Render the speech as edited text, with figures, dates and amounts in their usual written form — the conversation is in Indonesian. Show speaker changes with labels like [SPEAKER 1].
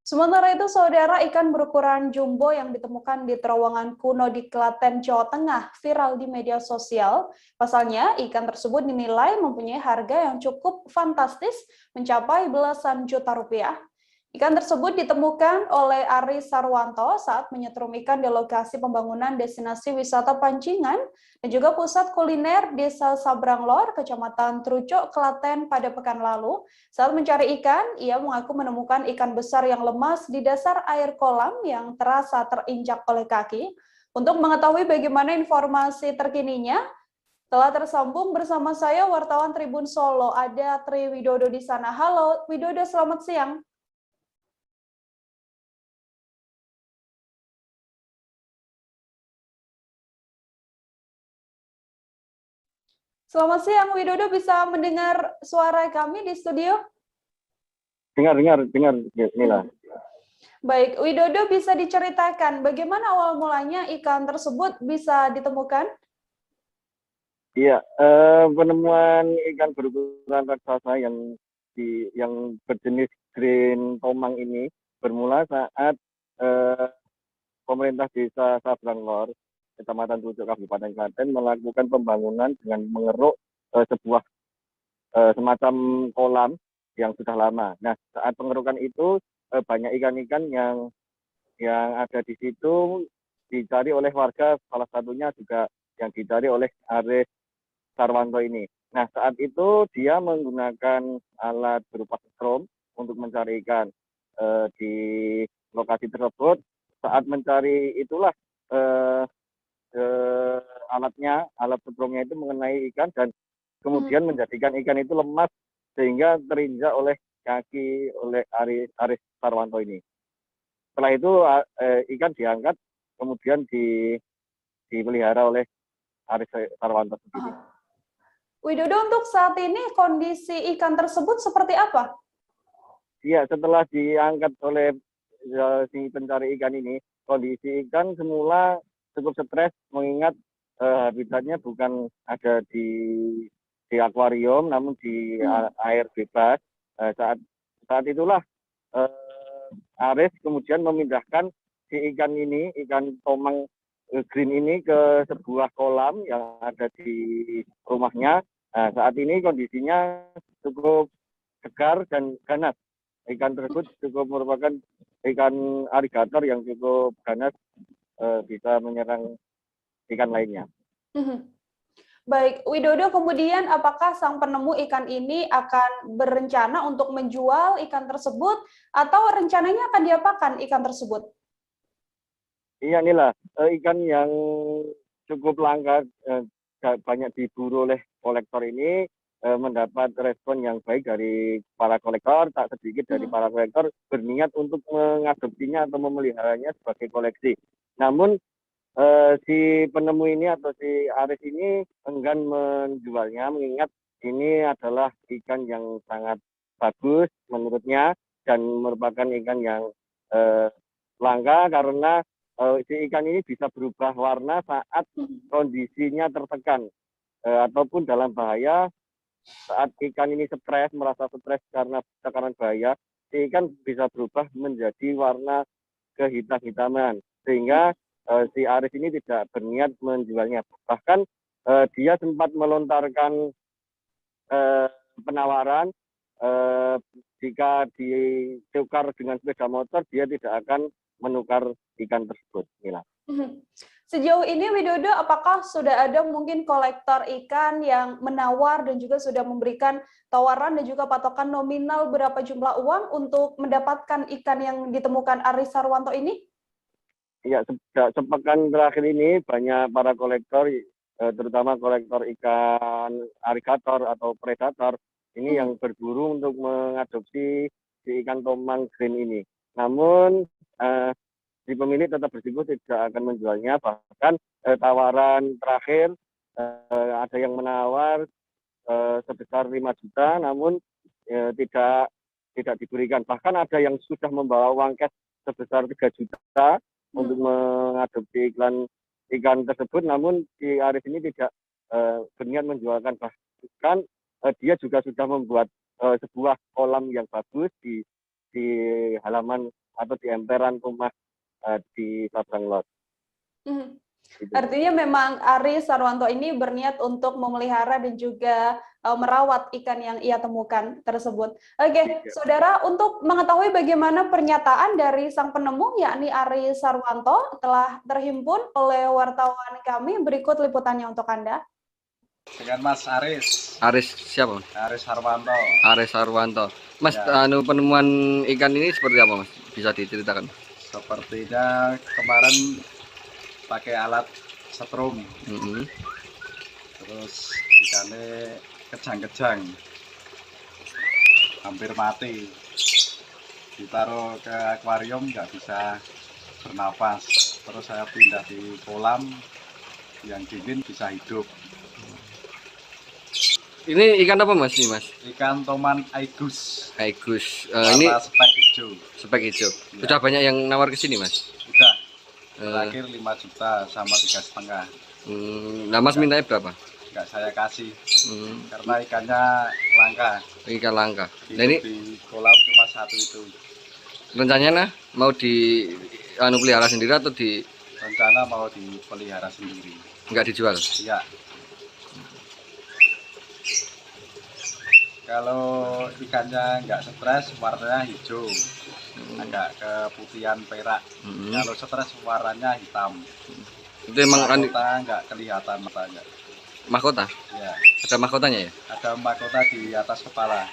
[SPEAKER 1] Sementara itu, saudara, ikan berukuran jumbo yang ditemukan di terowongan kuno di Klaten, Jawa Tengah viral di media sosial. Pasalnya, ikan tersebut dinilai mempunyai harga yang cukup fantastis, mencapai belasan juta rupiah. Ikan tersebut ditemukan oleh Ari Sarwanto saat menyetrum ikan di lokasi pembangunan destinasi wisata Pancingan dan juga pusat kuliner Desa Sabranglor, Kecamatan Trucuk, Klaten pada pekan lalu. Saat mencari ikan, ia mengaku menemukan ikan besar yang lemas di dasar air kolam yang terasa terinjak oleh kaki. Untuk mengetahui bagaimana informasi terkininya, telah tersambung bersama saya wartawan Tribun Solo, ada Tri Widodo di sana. Halo Widodo, selamat siang. Selamat siang, Widodo, bisa mendengar suara kami di studio?
[SPEAKER 2] Dengar, Nila.
[SPEAKER 1] Baik, Widodo, bisa diceritakan bagaimana awal mulanya ikan tersebut bisa ditemukan?
[SPEAKER 2] Iya, penemuan ikan berukuran raksasa yang berjenis green tomang ini bermula saat pemerintah desa Sabranglor, Kecamatan Trucuk, Kabupaten Klaten melakukan pembangunan dengan mengeruk sebuah semacam kolam yang sudah lama. Nah, saat pengerukan itu banyak ikan-ikan yang ada di situ dicari oleh warga, salah satunya juga yang dicari oleh Aris Sarwanto ini. Nah, saat itu dia menggunakan alat berupa strom untuk mencari ikan di lokasi tersebut. Saat mencari itulah eh, alat stromnya itu mengenai ikan dan kemudian menjadikan ikan itu lemas sehingga terinjak oleh kaki oleh Aris Sarwanto ini. Setelah itu ikan diangkat kemudian dipelihara oleh Aris Sarwanto sendiri.
[SPEAKER 1] Widodo, untuk saat ini kondisi ikan tersebut seperti apa?
[SPEAKER 2] Iya, setelah diangkat oleh si pencari ikan ini, kondisi ikan semula cukup stres mengingat habitatnya bukan ada di akuarium, namun di air bebas. Saat itulah Aris kemudian memindahkan si ikan ini, ikan tomang green ini ke sebuah kolam yang ada di rumahnya. Nah, saat ini kondisinya cukup segar dan ganas. Ikan tersebut cukup merupakan ikan aligator yang cukup ganas, bisa menyerang ikan lainnya.
[SPEAKER 1] Baik, Widodo, kemudian apakah sang penemu ikan ini akan berencana untuk menjual ikan tersebut atau rencananya akan diapakan ikan tersebut?
[SPEAKER 2] Iya, Nila, ikan yang cukup langka, banyak diburu oleh kolektor ini mendapat respon yang baik dari para kolektor. Tak sedikit dari para kolektor berniat untuk mengadopsinya atau memeliharanya sebagai koleksi. Namun si penemu ini atau si Aris ini enggan menjualnya mengingat ini adalah ikan yang sangat bagus menurutnya dan merupakan ikan yang langka karena si ikan ini bisa berubah warna saat kondisinya tertekan ataupun dalam bahaya. Saat ikan ini stres, merasa stres karena tekanan bahaya, si ikan bisa berubah menjadi warna kehitam-hitaman sehingga si Aris ini tidak berniat menjualnya. Bahkan dia sempat melontarkan penawaran jika ditukar dengan sepeda motor, dia tidak akan menukar ikan tersebut. Mila.
[SPEAKER 1] Sejauh ini, Widodo, apakah sudah ada mungkin kolektor ikan yang menawar dan juga sudah memberikan tawaran dan juga patokan nominal berapa jumlah uang untuk mendapatkan ikan yang ditemukan Aris Sarwanto ini?
[SPEAKER 2] Ya, sepekan terakhir ini banyak para kolektor, terutama kolektor ikan aligator atau predator, ini yang berburu untuk mengadopsi si ikan tomang green ini. Namun si pemilik tetap bersikukuh tidak akan menjualnya, bahkan tawaran terakhir ada yang menawar sebesar 5 juta, namun tidak diberikan. Bahkan ada yang sudah membawa uang cash sebesar 3 juta untuk mengadopsi ikan tersebut, namun si Aris ini tidak berniat menjualkan. Bahkan dia juga sudah membuat sebuah kolam yang bagus di halaman atau di emperan rumah di Sabang Lot.
[SPEAKER 1] Gitu. Artinya memang Aris Sarwanto ini berniat untuk memelihara dan juga merawat ikan yang ia temukan tersebut. Oke, saudara, untuk mengetahui bagaimana pernyataan dari sang penemu, yakni Aris Sarwanto, telah terhimpun oleh wartawan kami. Berikut liputannya untuk Anda.
[SPEAKER 3] Dengan Mas Aris.
[SPEAKER 4] Aris siapa, Mas?
[SPEAKER 3] Aris Sarwanto.
[SPEAKER 4] Aris Sarwanto. Mas,
[SPEAKER 3] ya.
[SPEAKER 4] Penemuan ikan ini seperti apa, Mas? Bisa diceritakan?
[SPEAKER 3] Sepertinya kemarin pakai alat setrum, terus ikannya kejang-kejang, hampir mati. Ditaruh ke akuarium nggak bisa bernapas, terus saya pindah di kolam yang dingin bisa hidup.
[SPEAKER 4] Ini ikan apa, Mas? Ini, Mas?
[SPEAKER 3] Ikan toman aigus.
[SPEAKER 4] Aigus.
[SPEAKER 3] Ini spek hijau.
[SPEAKER 4] Spek hijau. Ya. Sudah banyak yang nawar ke sini, Mas?
[SPEAKER 3] Sudah. Terakhir 5 juta sama 3,5.
[SPEAKER 4] Nah, Mas mintanya berapa?
[SPEAKER 3] Enggak saya kasih. Karena ikannya langka.
[SPEAKER 4] Ikan langka.
[SPEAKER 3] Nah, ini di kolam cuma satu itu.
[SPEAKER 4] Rencananya mau pelihara sendiri atau di?
[SPEAKER 3] Rencana mau dipelihara sendiri.
[SPEAKER 4] Enggak dijual?
[SPEAKER 3] Iya. Kalau ikannya nggak stres, warnanya hijau, agak keputihan perak. Kalau stres, warnanya hitam.
[SPEAKER 4] Itu emang
[SPEAKER 3] mahkota nggak kelihatan matanya.
[SPEAKER 4] Mahkota?
[SPEAKER 3] Ya.
[SPEAKER 4] Ada mahkotanya ya?
[SPEAKER 3] Ada mahkota di atas kepala.